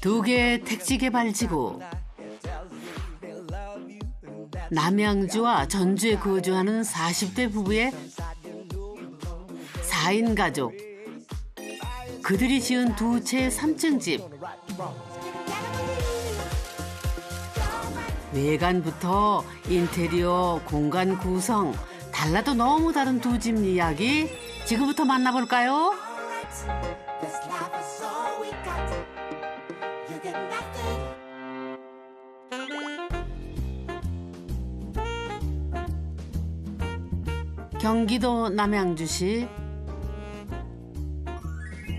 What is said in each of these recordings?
2개의 택지 개발지구. 남양주와 전주에 거주하는 40대 부부의 4인 가족. 그들이 지은 2채의 3층 집. 외관부터 인테리어, 공간 구성, 달라도 너무 다른 2집 이야기 지금부터 만나볼까요? 경기도 남양주시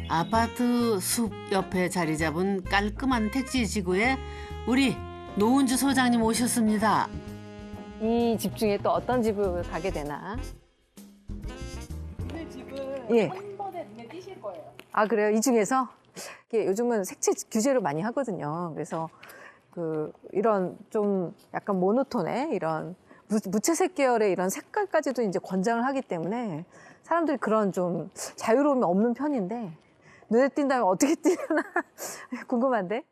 아파트 숲 옆에 자리 잡은 깔끔한 택지 지구에 우리 노은주 소장님 오셨습니다. 이 집 중에 또 어떤 집을 가게 되나? 이 집은 예. 한 번에 눈에 띄실 거예요. 아, 그래요? 이 중에서? 이게 요즘은 색채 규제를 많이 하거든요. 그래서 이런 좀 약간 모노톤의 이런 무채색 계열의 이런 색깔까지도 이제 권장을 하기 때문에 사람들이 그런 좀 자유로움이 없는 편인데 눈에 띈다면 어떻게 띄나 궁금한데?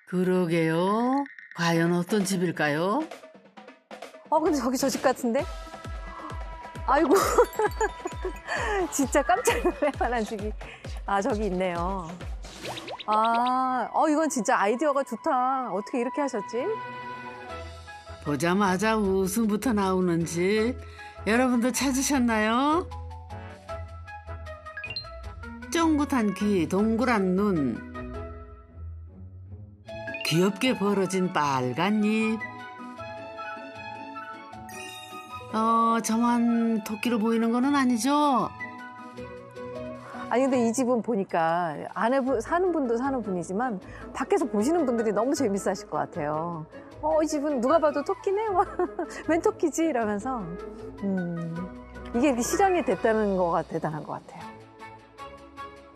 그러게요. 과연 어떤 집일까요? 근데 저기 저 집 같은데? 아이고. 진짜 깜짝 놀랄 만한 집이. 저기 있네요. 이건 진짜 아이디어가 좋다. 어떻게 이렇게 하셨지? 보자마자 웃음부터 나오는 집. 여러분도 찾으셨나요? 쫑긋한 귀, 동그란 눈. 귀엽게 벌어진 빨간 입. 저만 토끼로 보이는 거는 아니죠? 아니 근데 이 집은 보니까 안에 사는 분도 사는 분이지만 밖에서 보시는 분들이 너무 재밌어 하실 것 같아요. 이 집은 누가 봐도 토끼네? 웬 토끼지? 이러면서 이게 이렇게 실현이 됐다는 거가 대단한 것 같아요.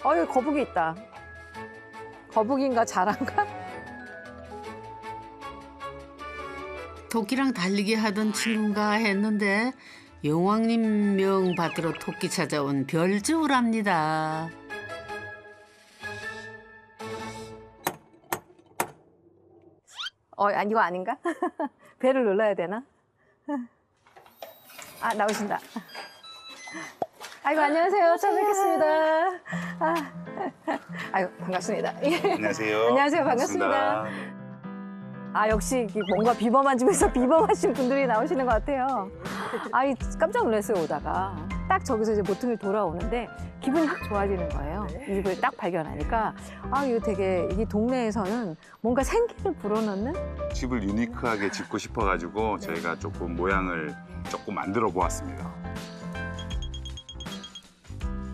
여기 거북이 있다. 거북인가 자란가? 토끼랑 달리기 하던 친구인가 했는데 용왕님 명 받들어 토끼 찾아온 별주우랍니다. 아니 이거 아닌가? 배를 눌러야 되나? 나오신다. 아이고 안녕하세요. 처음 뵙겠습니다. 아이고 반갑습니다. 안녕하세요. 안녕하세요. 반갑습니다. 역시 뭔가 비범한 집에서 비범하신 분들이 나오시는 것 같아요. 깜짝 놀랐어요, 오다가. 딱 저기서 이제 모퉁이 돌아오는데 기분이 확 좋아지는 거예요. 이 집을 딱 발견하니까. 이거 되게, 이 동네에서는 뭔가 생기를 불어넣는? 집을 유니크하게 짓고 싶어가지고 저희가 조금 모양을 조금 만들어 보았습니다.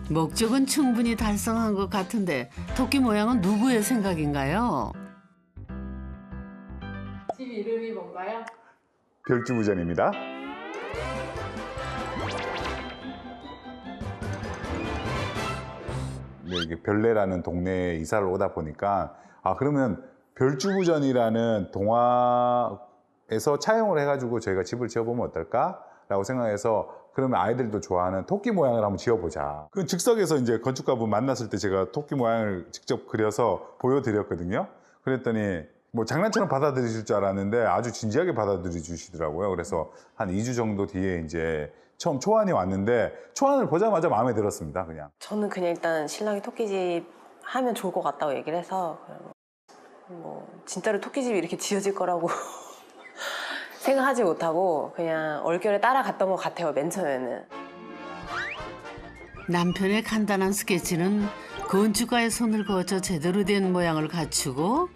목적은 충분히 달성한 것 같은데 토끼 모양은 누구의 생각인가요? 집 이름이 뭔가요? 별주부전입니다. 이게 별내라는 동네에 이사를 오다 보니까 그러면 별주부전이라는 동화에서 차용을 해가지고 저희가 집을 지어보면 어떨까라고 생각해서 그러면 아이들도 좋아하는 토끼 모양을 한번 지어보자. 그 즉석에서 이제 건축가분 만났을 때 제가 토끼 모양을 직접 그려서 보여드렸거든요. 그랬더니 뭐 장난처럼 받아들이실 줄 알았는데 아주 진지하게 받아들여 주시더라고요. 그래서 한 2주 정도 뒤에 이제 처음 초안이 왔는데 초안을 보자마자 마음에 들었습니다. 그냥. 저는 그냥 일단 신랑이 토끼집 하면 좋을 것 같다고 얘기를 해서 진짜로 토끼집이 이렇게 지어질 거라고 생각하지 못하고 그냥 얼결에 따라갔던 것 같아요. 맨 처음에는. 남편의 간단한 스케치는 건축가의 손을 거쳐 제대로 된 모양을 갖추고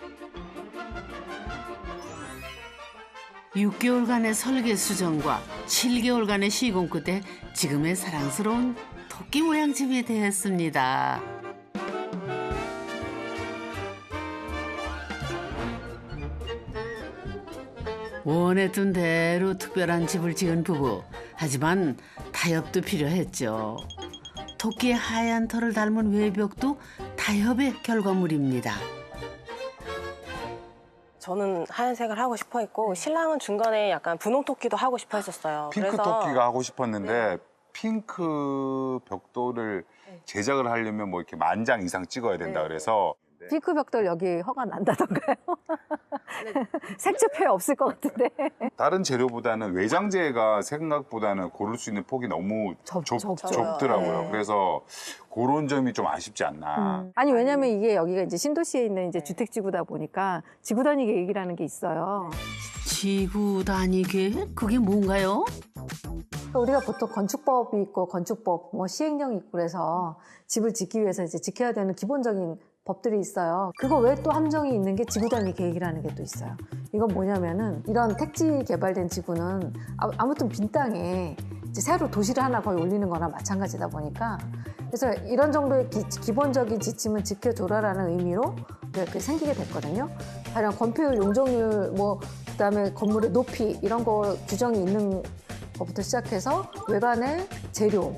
6개월간의 설계 수정과 7개월간의 시공 끝에 지금의 사랑스러운 토끼 모양 집이 되었습니다. 원했던 대로 특별한 집을 지은 부부. 하지만 타협도 필요했죠. 토끼의 하얀 털을 닮은 외벽도 타협의 결과물입니다. 저는 하얀색을 하고 싶어 했고 신랑은 중간에 약간 분홍 토끼도 하고 싶어 했었어요. 핑크 그래서 토끼가 하고 싶었는데 핑크 벽돌을 제작을 하려면 뭐 이렇게 10,000장 이상 찍어야 된다 그래서 네. 핑크 벽돌 여기 허가 난다던가요? 색채폐 없을 것 같은데. 다른 재료보다는 외장재가 생각보다는 고를 수 있는 폭이 너무 좁더라고요. 네. 그래서 그런 점이 좀 아쉽지 않나. 아니 왜냐면 이게 여기가 이제 신도시에 있는 이제 주택지구다 보니까 지구 단위 계획이라는 게 있어요. 지구 단위 계획? 그게 뭔가요? 그러니까 우리가 보통 건축법이 있고 건축법 뭐 시행령이 있고 그래서 집을 짓기 위해서 이제 지켜야 되는 기본적인 법들이 있어요. 그거 외에 또 함정이 있는 게 지구 단위 계획이라는 게 또 있어요. 이건 뭐냐면은 이런 택지 개발된 지구는 아무튼 빈 땅에 이제 새로 도시를 하나 거의 올리는 거나 마찬가지다 보니까 그래서 이런 정도의 기본적인 지침은 지켜줘라라는 의미로 이렇게 생기게 됐거든요. 가령 건폐율, 용적률, 뭐 그다음에 건물의 높이 이런 거 규정이 있는 것부터 시작해서 외관의 재료,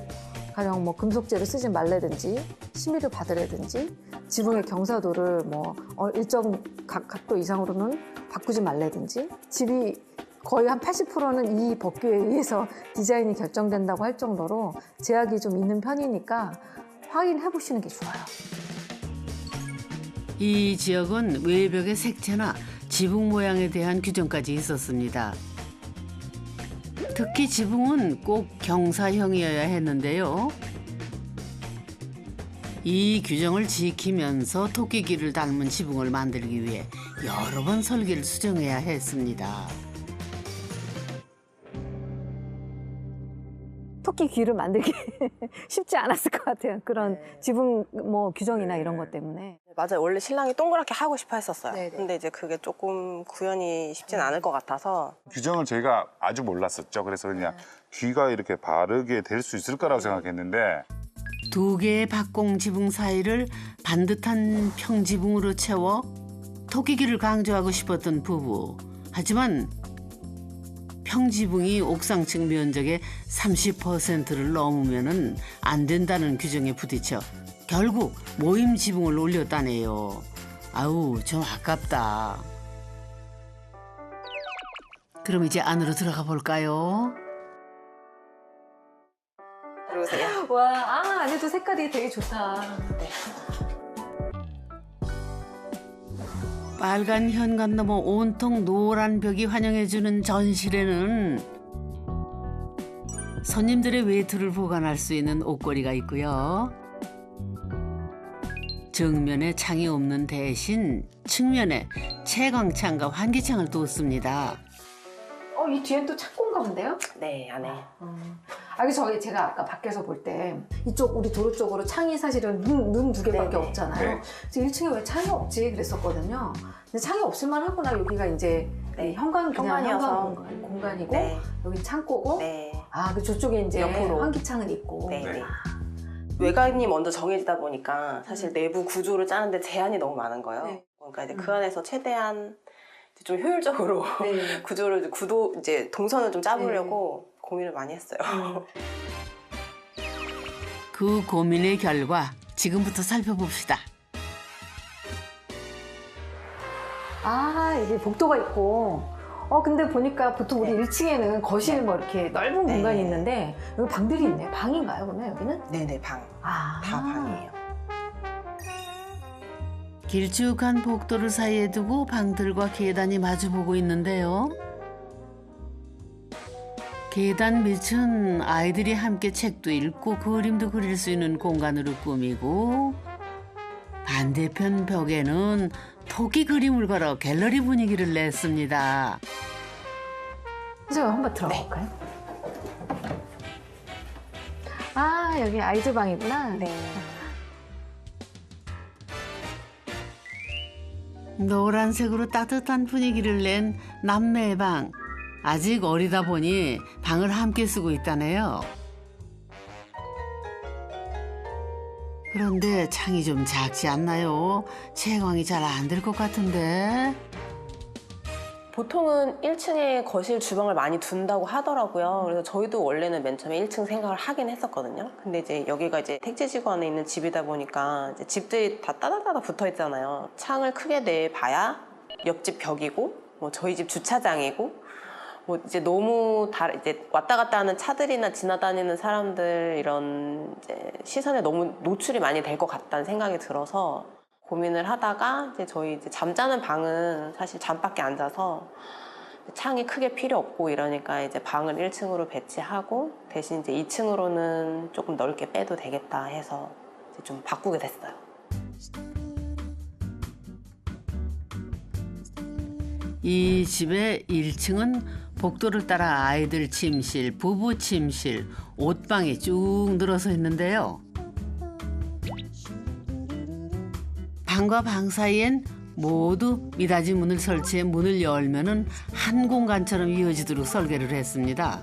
가령 뭐 금속재를 쓰지 말라든지 심의를 받으라든지 지붕의 경사도를 뭐 일정 각도 이상으로는 바꾸지 말라든지 집이 거의 한 80%는 이 법규에 의해서 디자인이 결정된다고 할 정도로 제약이 좀 있는 편이니까 확인해 보시는 게 좋아요. 이 지역은 외벽의 색채나 지붕 모양에 대한 규정까지 있었습니다. 특히 지붕은 꼭 경사형이어야 했는데요. 이 규정을 지키면서 토끼귀를 닮은 지붕을 만들기 위해 여러 번 설계를 수정해야 했습니다. 토끼 귀를 만들기 쉽지 않았을 것 같아요. 그런 지붕 뭐 규정이나 이런 것 때문에. 맞아요. 원래 신랑이 동그랗게 하고 싶어 했었어요. 네네. 근데 이제 그게 조금 구현이 쉽진 않을 것 같아서 규정을 저희가 아주 몰랐었죠. 그래서 그냥 귀가 이렇게 바르게 될 수 있을 거라고 생각했는데 두 개의 박공 지붕 사이를 반듯한 평지붕으로 채워 토끼귀를 강조하고 싶었던 부부. 하지만 평지붕이 옥상층 면적의 30%를 넘으면 안 된다는 규정에 부딪혀 결국 모임 지붕을 올렸다네요. 아우, 좀 아깝다. 그럼 이제 안으로 들어가 볼까요? 들어오세요. 와, 안에도 색깔이 되게 좋다. 빨간 현관 너머 온통 노란 벽이 환영해주는 전실에는 손님들의 외투를 보관할 수 있는 옷걸이가 있고요. 정면에 창이 없는 대신 측면에 채광창과 환기창을 뒀습니다. 이 뒤엔 또 창고인가 본데요? 네, 안에. 제가 아까 밖에서 볼 때 이쪽 우리 도로 쪽으로 창이 사실은 눈 두 개밖에 네네. 없잖아요. 네. 그래서 1층에 왜 창이 없지 그랬었거든요. 근데 창이 없을만 하구나. 여기가 이제 네. 이 현관 현관이어서. 공간이고 네. 여기 창고고 네. 그 저쪽에 이제 옆으로. 환기창은 있고. 네. 네. 네. 외관이 먼저 정해지다 보니까 사실 내부 구조를 짜는데 제한이 너무 많은 거예요. 네. 그러니까 이제 그 안에서 최대한 이제 좀 효율적으로 네. 구조를 이제 동선을 좀 짜보려고 고민을 많이 했어요. 그 고민의 결과 지금부터 살펴봅시다. 여기 복도가 있고. 근데 보니까 보통 우리 1층에는 거실 뭐 이렇게 넓은 네. 공간이 있는데 여기 방들이 있네. 방인가요, 그러면 여기는? 네네, 방. 다 다 방이에요. 길쭉한 복도를 사이에 두고 방들과 계단이 마주보고 있는데요. 계단 밑은 아이들이 함께 책도 읽고 그림도 그릴 수 있는 공간으로 꾸미고 반대편 벽에는 토끼 그림을 걸어 갤러리 분위기를 냈습니다. 선생님 한번 들어가 볼까요? 여기 아이들 방이구나. 네. 노란색으로 따뜻한 분위기를 낸 남매의 방. 아직 어리다 보니 방을 함께 쓰고 있다네요. 그런데 창이 좀 작지 않나요? 채광이 잘 안 될 것 같은데. 보통은 1층에 거실, 주방을 많이 둔다고 하더라고요. 그래서 저희도 원래는 맨 처음에 1층 생각을 하긴 했었거든요. 근데 이제 여기가 이제 택지지구 안에 있는 집이다 보니까 이제 집들이 다 따닥따닥 붙어 있잖아요. 창을 크게 내봐야 옆집 벽이고, 뭐 저희 집 주차장이고, 뭐 이제 너무 이제 왔다 갔다 하는 차들이나 지나다니는 사람들 이런 이제 시선에 너무 노출이 많이 될 것 같다는 생각이 들어서 고민을 하다가 이제 저희 이제 잠자는 방은 사실 잠밖에 안 자서 창이 크게 필요 없고 이러니까 이제 방을 1층으로 배치하고 대신 이제 2층으로는 조금 넓게 빼도 되겠다 해서 이제 좀 바꾸게 됐어요. 이 집의 1층은 복도를 따라 아이들 침실, 부부 침실, 옷방이 쭉 늘어서 있는데요. 방과 방 사이엔 모두 미닫이 문을 설치해 문을 열면은 한 공간처럼 이어지도록 설계를 했습니다.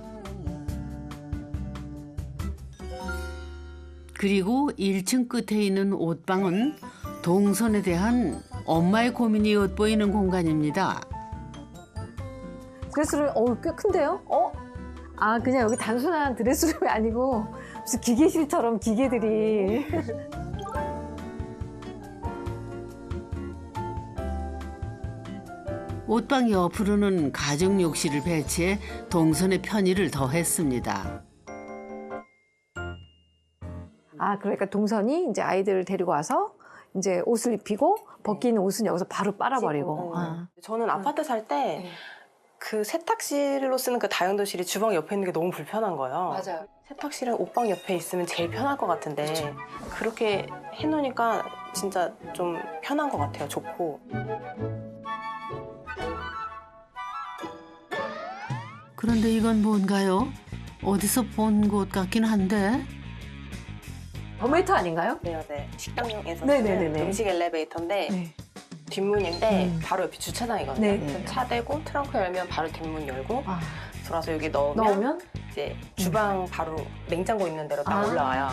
그리고 1층 끝에 있는 옷방은 동선에 대한 엄마의 고민이 엿보이는 공간입니다. 드레스룸, 꽤 큰데요? 아, 그냥 여기 단순한 드레스룸이 아니고 무슨 기계실처럼 기계들이. 옷방 옆으로는 가정 욕실을 배치해 동선의 편의를 더했습니다. 아, 그러니까 동선이 이제 아이들을 데리고 와서 이제 옷을 입히고 벗기는 옷은 여기서 바로 빨아버리고. 아. 저는 아파트 살 때 그 세탁실로 쓰는 그 다용도실이 주방 옆에 있는 게 너무 불편한 거예요. 맞아요. 세탁실은 옷방 옆에 있으면 제일 편할 것 같은데 그렇게 해놓으니까 진짜 좀 편한 것 같아요. 좋고. 그런데 이건 뭔가요? 어디서 본 것 같긴 한데. 더메이터 아닌가요? 네. 식당용에서 네네네네. 쓰는 음식 엘리베이터인데 네. 뒷문인데 바로 옆이 주차장이거든요. 네. 그래서 차 대고 트렁크 열면 바로 뒷문 열고 아, 들어와서 여기 넣으면, 넣으면? 이제 주방 바로 냉장고 있는 데로 딱 아. 올라와요.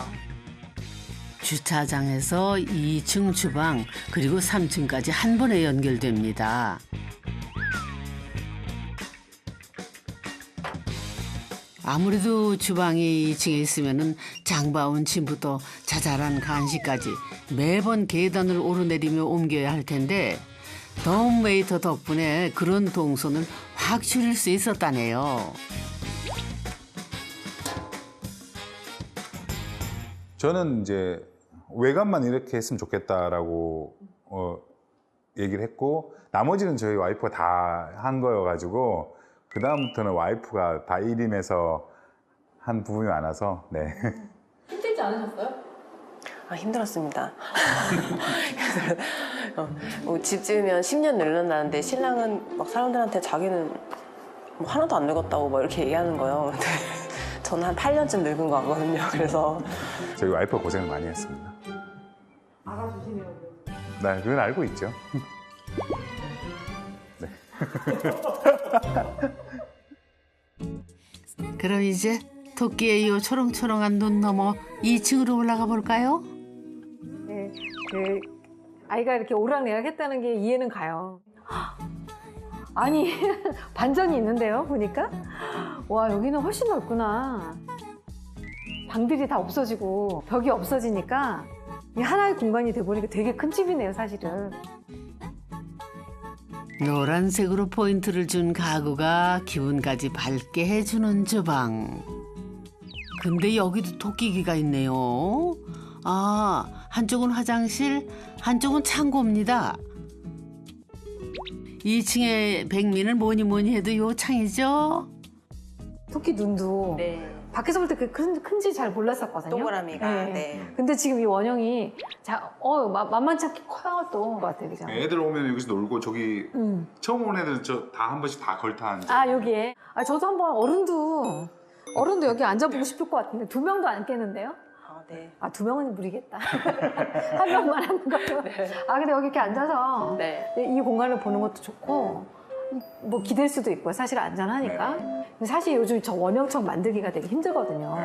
주차장에서 2층 주방 그리고 3층까지 한 번에 연결됩니다. 아무래도 주방이 2층에 있으면은 장바온 침부터 자잘한 간식까지 매번 계단을 오르내리며 옮겨야 할 텐데 덤웨이터 덕분에 그런 동선을 확 줄일 수 있었다네요. 저는 이제 외관만 이렇게 했으면 좋겠다라고 얘기를 했고 나머지는 저희 와이프가 다 한 거여가지고 그 다음부터는 와이프가 다 일임해서 한 부분이 많아서 네. 힘들지 않으셨어요? 아, 힘들었습니다. 집 지으면 10년 늙는다는데 신랑은 막 사람들한테 자기는 뭐 하나도 안 늙었다고 막 이렇게 얘기하는 거예요. 근데 저는 한 8년쯤 늙은 거 같거든요. 그래서 저희 와이프가 고생을 많이 했습니다. 알아주시네요. 네, 그건 알고 있죠. 네. 그럼 이제 토끼의 이 초롱초롱한 눈 넘어 2층으로 올라가 볼까요? 네, 그 아이가 이렇게 오락내락 했다는 게 이해는 가요. 아니, 반전이 있는데요, 보니까? 와, 여기는 훨씬 넓구나. 방들이 다 없어지고 벽이 없어지니까 이 하나의 공간이 돼버리니까 되게 큰 집이네요, 사실은. 노란색으로 포인트를 준 가구가 기분까지 밝게 해주는 주방. 근데 여기도 토끼기가 있네요. 아, 한쪽은 화장실, 한쪽은 창고입니다. 2층의 백미는 뭐니 해도 요 창이죠? 토끼 눈도 네. 밖에서 볼 때 그 큰지 잘 몰랐었거든요. 동그라미가 네. 네. 근데 지금 이 원형이 만만치 않게 커요 또. 것 같아요, 그죠? 애들 오면 여기서 놀고 저기 음. 처음 온 애들은 저 다 한 번씩 다 걸터 앉아. 아, 여기에. 아, 저도 한번 어른도 여기 앉아보고 싶을 것 같은데 2명도 안 깨는데요? 아, 네. 아, 2명은 무리겠다. 한 명만 하는 거요. 아, 근데 여기 이렇게 앉아서 네. 이 공간을 보는 것도 좋고 뭐 기댈 수도 있고 사실 안전하니까. 근데 사실 요즘 저 원형청 만들기가 되게 힘들거든요.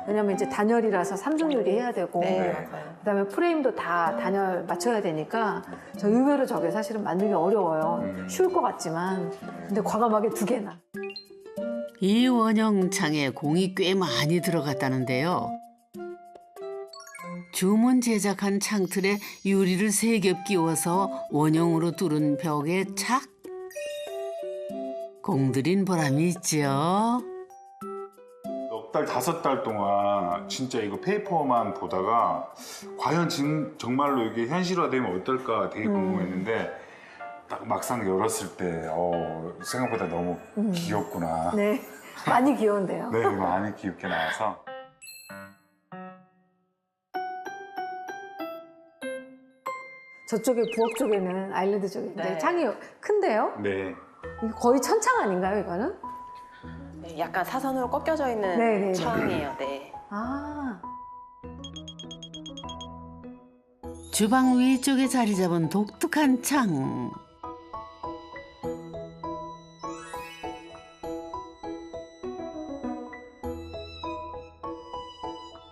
왜냐면 이제 단열이라서 3중 유리해야 되고 네, 맞아요. 그다음에 프레임도 다 단열 맞춰야 되니까 저 의외로 저게 사실은 만들기 어려워요. 쉬울 것 같지만 근데 과감하게 2개나. 이 원형창에 공이 꽤 많이 들어갔다는데요. 주문 제작한 창틀에 유리를 3겹 끼워서 원형으로 뚫은 벽에 착 공들인 보람이 있죠. 4달, 5달 동안 진짜 이거 페이퍼만 보다가 과연 정말로 이게 현실화되면 어떨까 되게 궁금했는데 딱 막상 열었을 때 생각보다 너무 귀엽구나. 네. 많이 귀여운데요. 네, 많이 귀엽게 나와서. 저쪽에 부엌 쪽에는 아일랜드 쪽에 네. 창이 큰데요? 네. 이거 거의 천창 아닌가요, 이거는? 네, 약간 사선으로 꺾여져 있는 네네네. 창이에요. 네. 아, 주방 위쪽에 자리 잡은 독특한 창.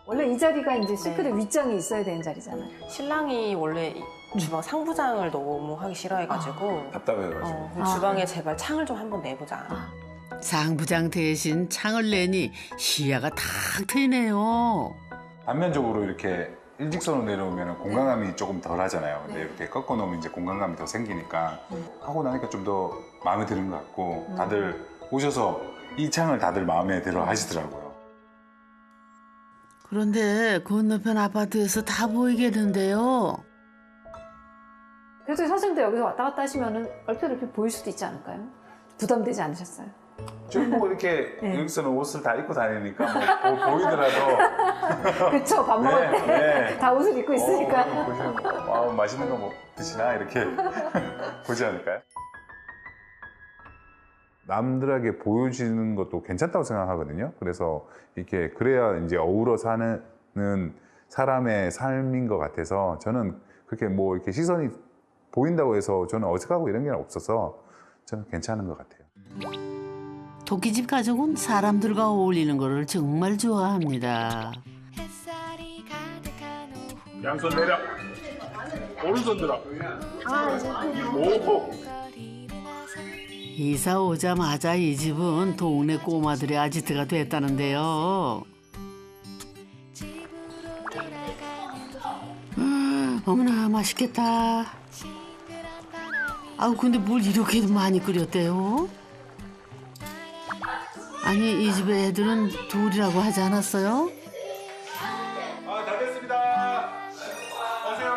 원래 이 자리가 이제 싱크대 윗장이 있어야 되는 자리잖아요. 신랑이 원래 이 주방 상부장을 너무 하기 싫어해가지고 답답해가지고. 그럼 주방에 제발 창을 좀 한번 내보자. 상부장 대신 창을 내니 시야가 탁 트이네요. 단면적으로 이렇게 일직선으로 내려오면 공간감이 조금 덜 하잖아요. 근데 이렇게 꺾어 놓으면 이제 공간감이 더 생기니까 하고 나니까 좀 더 마음에 드는 것 같고 다들 오셔서 이 창을 다들 마음에 들어 하시더라고요. 그런데 건너편 아파트에서 다 보이겠는데요. 그래도 선생님도 여기서 왔다 갔다 하시면은 얼핏 이렇게 보일 수도 있지 않을까요? 부담되지 않으셨어요? 좀 뭐 이렇게 네. 여기서는 옷을 다 입고 다니니까 뭐 보이더라도 그쵸, 밥 먹을 때 네. 다 옷을 입고 있으니까. 보시면 맛있는 거 뭐 드시나 이렇게 보지 않을까요? 남들에게 보여지는 것도 괜찮다고 생각하거든요. 그래서 이렇게 그래야 이제 어우러 사는 사람의 삶인 것 같아서 저는 그렇게 뭐 이렇게 시선이 보인다고 해서 저는 어색하고 이런 게 없어서 저는 괜찮은 것 같아요. 토끼집 가족은 사람들과 어울리는 것을 정말 좋아합니다. 양손 내려. 오른손 들어. 오. 이사 오자마자 이 집은 동네 꼬마들의 아지트가 됐다는데요. 어머나 맛있겠다. 아우 근데 뭘 이렇게 많이 끓였대요? 아니 이 집의 애들은 둘이라고 하지 않았어요? 다 됐습니다. 오세요.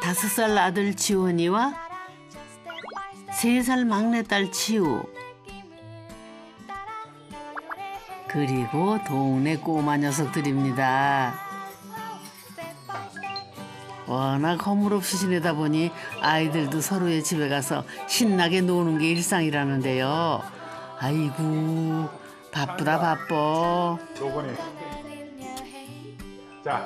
5살 아들 지원이와 3살 막내딸 지우 그리고 동네 꼬마 녀석들입니다. 워낙 허물없이 지내다 보니 아이들도 서로의 집에 가서 신나게 노는 게 일상이라는데요. 아이고 바쁘다 바빠. 조건이. 자.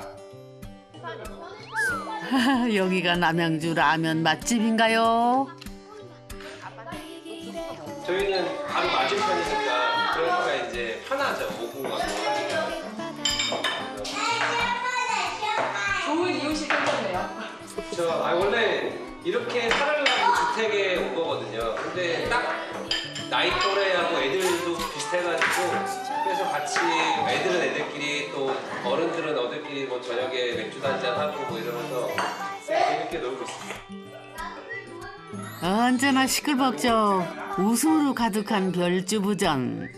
여기가 남양주 라면 맛집인가요? 저희는 바로 맞은편이니까 그러니까 이제 편하죠. 오고 가고 하니까. 좋은 이웃이 생겼네요. 원래 이렇게 살으려고 주택에 온 거거든요. 근데 딱 나이 또래하고 애들도 비슷해가지고 그래서 같이 애들은 애들끼리 또 어른들은 어들끼리 뭐 저녁에 맥주도 한잔 하고 뭐 이러면서 재밌게 놀고 있어요. 언제나 시끌벅적 웃음으로 가득한 별주부전.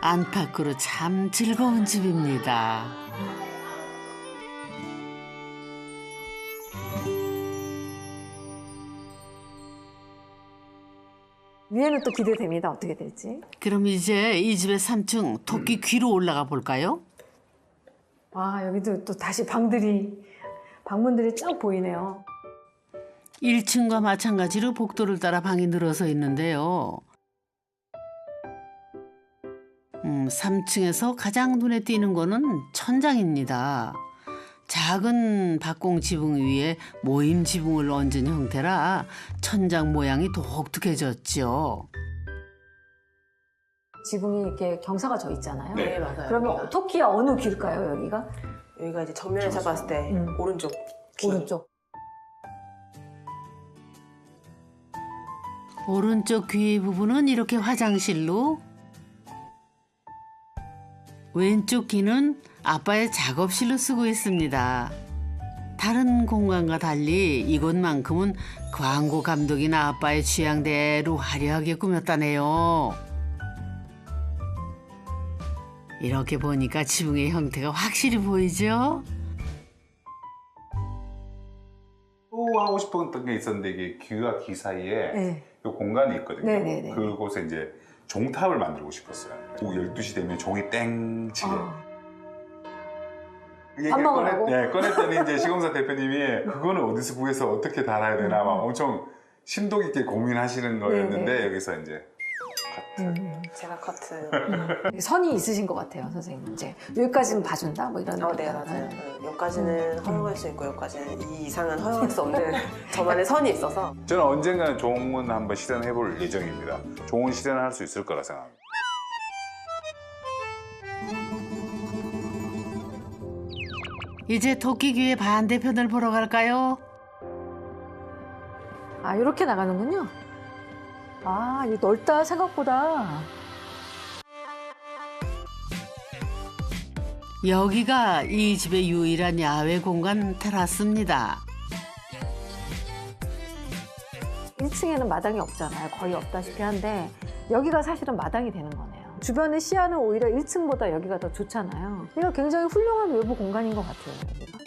안팎으로 참 즐거운 집입니다. 위에는 또 기대됩니다. 어떻게 될지. 그럼 이제 이 집의 3층 토끼 귀로 올라가 볼까요? 와, 여기도 또 다시 방문들이 쭉 보이네요. 1층과 마찬가지로 복도를 따라 방이 늘어서 있는데요. 3층에서 가장 눈에 띄는 거는 천장입니다. 작은 박공 지붕 위에 모임 지붕을 얹은 형태라 천장 모양이 독특해졌죠. 지붕이 이렇게 경사가 져 있잖아요. 네, 맞아요. 그러면 토끼의 어느 귀일까요, 여기가? 여기가 이제 정면에서 봤을 때 오른쪽 귀. 오른쪽. 오른쪽 귀 부분은 이렇게 화장실로, 왼쪽 귀는 아빠의 작업실로 쓰고 있습니다. 다른 공간과 달리 이곳만큼은 광고 감독이나 아빠의 취향대로 화려하게 꾸몄다네요. 이렇게 보니까 지붕의 형태가 확실히 보이죠? 또 하고 싶었던 게 있었는데 이게 귀와 귀 사이에 네. 이 공간이 있거든요. 네네네. 그곳에 이제 종탑을 만들고 싶었어요. 오후 12시 되면 종이 땡 치게. 이게 밥 먹으라고? 꺼냈더니 이제 시공사 대표님이 그거는 어디서 구해서 어떻게 달아야 되나 막 엄청 심도 깊게 고민하시는 거였는데 네네. 여기서 이제 제가 커트. 선이 있으신 것 같아요, 선생님. 이제 여기까지는 봐준다, 뭐 이런. 네, 맞아요. 여기까지는 허용할 수 있고 여기까지는 이 이상은 허용할 수 없는 저만의 선이 있어서. 저는 언젠가는 종은 한번 실현해 볼 예정입니다. 종은 실현할 수 있을 거라 생각합니다. 이제 토끼귀의 반대편을 보러 갈까요? 아, 이렇게 나가는군요. 아, 이 넓다, 생각보다. 여기가 이 집의 유일한 야외 공간 테라스입니다. 1층에는 마당이 없잖아요. 거의 없다시피 한데 여기가 사실은 마당이 되는 거네요. 주변의 시야는 오히려 1층보다 여기가 더 좋잖아요. 이거 굉장히 훌륭한 외부 공간인 것 같아요. 여기가.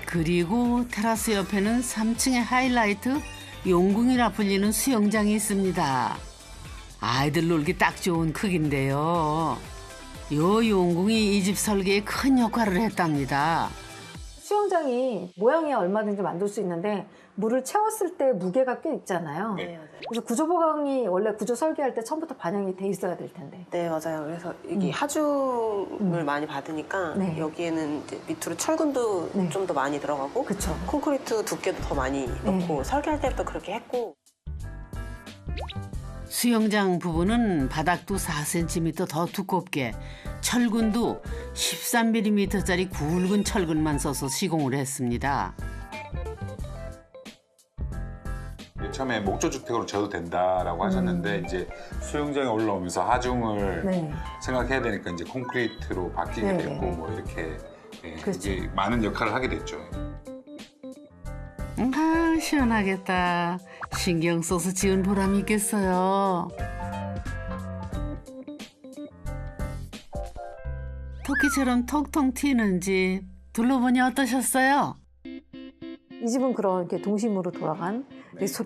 그리고 테라스 옆에는 3층의 하이라이트 용궁이라 불리는 수영장이 있습니다. 아이들 놀기 딱 좋은 크기인데요. 요 용궁이 이 집 설계에 큰 역할을 했답니다. 수영장이 모양이야 얼마든지 만들 수 있는데 물을 채웠을 때 무게가 꽤 있잖아요. 네, 맞아요. 그래서 구조보강이 원래 구조 설계할 때 처음부터 반영이 돼 있어야 될 텐데. 네, 맞아요. 그래서 이게 하중을 많이 받으니까 네. 여기에는 이제 밑으로 철근도 네. 좀 더 많이 들어가고 그쵸. 콘크리트 두께도 더 많이 넣고 설계할 때부터 그렇게 했고. 수영장 부분은 바닥도 4cm 더 두껍게 철근도 13mm짜리 굵은 철근만 써서 시공을 했습니다. 처음에 목조주택으로 지어도 된다라고 하셨는데 이제 수영장에 올라오면서 하중을 네. 생각해야 되니까 이제 콘크리트로 바뀌게 네, 됐고 네. 뭐 이렇게 그렇죠. 이게 많은 역할을 하게 됐죠. 아, 시원하겠다. 신경 써서 지은 보람이 있겠어요. 토끼처럼 톡톡 튀는 집 둘러보니 어떠셨어요? 이 집은 그런 이렇게 동심으로 돌아간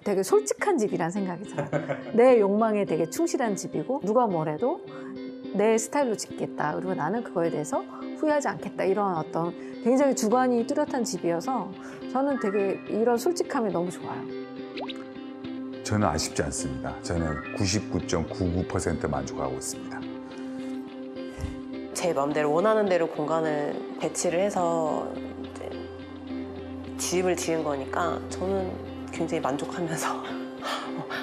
되게 솔직한 집이란 생각이 들어요. 내 욕망에 되게 충실한 집이고 누가 뭐래도 내 스타일로 짓겠다. 그리고 나는 그거에 대해서 후회하지 않겠다. 이런 어떤 굉장히 주관이 뚜렷한 집이어서 저는 되게 이런 솔직함이 너무 좋아요. 저는 아쉽지 않습니다. 저는 99.99% 만족하고 있습니다. 제 마음대로 원하는 대로 공간을 배치를 해서 이제 집을 지은 거니까 저는 굉장히 만족하면서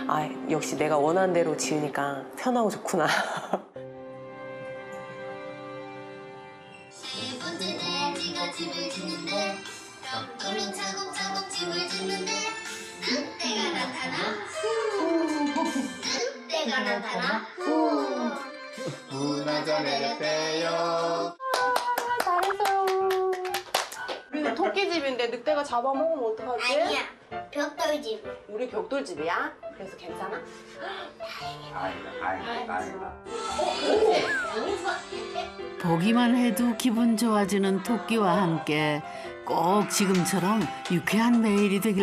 아, 역시 내가 원하는 대로 지으니까 편하고 좋구나. 내가 집을 짓는데 거꾸로 차곡차곡 집을 짓는데 늑대가 나타나 늑대가 나타나 무너져 내렸대요. 우리는 토끼집인데 늑대가 잡아먹으면 어떡하지? 아니야, 벽돌집. 우리 벽돌집이야? 그래서 괜찮아? 다행이다. 보기만 해도 기분 좋아지는 토끼와 함께 꼭 지금처럼 유쾌한 매일이 되길